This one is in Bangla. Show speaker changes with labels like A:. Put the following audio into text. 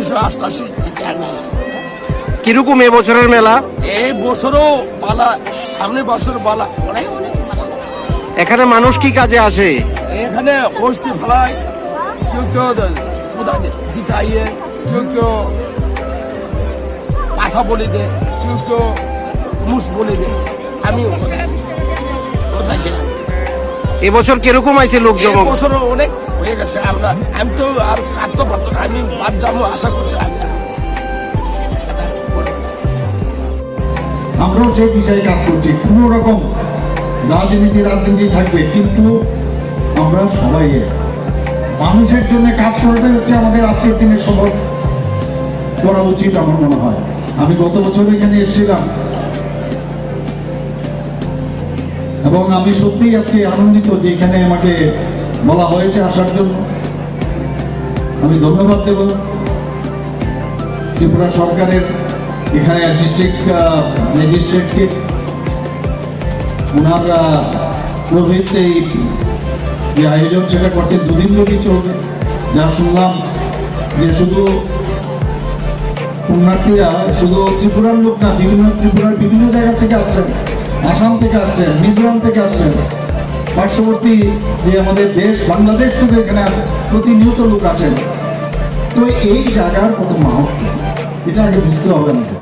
A: 1988 থেকে আমি আসি।
B: কিরকম এবছরের মেলা?
A: এই বছরও পালা, সামনের বছর পালা অনেক অনেক পালা।
B: এখানে মানুষ কি কাজে আসে?
A: এখানে গোষ্ঠী ফেলায়, কেউ কেউ কোথা দিতে আইয়ে, কেউ কেউ পাঠা বলে দে, কেউ কেউ মুস বলে দে। আমি কোথায় গেলাম
B: এবছর কিরকম আইছে লোক জমা?
A: বছরও অনেক হয়ে গেছে। আমি তো আর কাটতে পারতো না, আমি বাদ যাবো আশা করছি।
C: আমরাও সেই দিশায় কাজ করছি। কোনো রকম রাজনীতি থাকবে, কিন্তু আমরা সবাই মানুষের জন্য কাজ করাটাই হচ্ছে আমাদের আজকের দিনে শপথ করা উচিত আমার মনে হয়। আমি গত বছর এখানে এসেছিলাম এবং আমি সত্যিই আজকে আনন্দিত যে এখানে আমাকে বলা হয়েছে আসার জন্য। আমি ধন্যবাদ দেব ত্রিপুরা সরকারের এখানে ডিস্ট্রিক্ট ম্যাজিস্ট্রেটকে, ওনার প্রভৃত এই যে আয়োজন সেটা করছে 2 দিন ব্যাপী চলবে। যা শুনলাম যে শুধু পুণ্যার্থীরা শুধু ত্রিপুরার লোক না, ত্রিপুরার বিভিন্ন জায়গা থেকে আসছেন, আসাম থেকে আসছেন, মিজোরাম থেকে আসছেন, পার্শ্ববর্তী যে আমাদের দেশ বাংলাদেশ থেকে এখানে প্রতিনিয়ত লোক আসেন। তো এই জায়গার কত মাহাত্ম্য এটা আগে বুঝতে হবে আমাদের।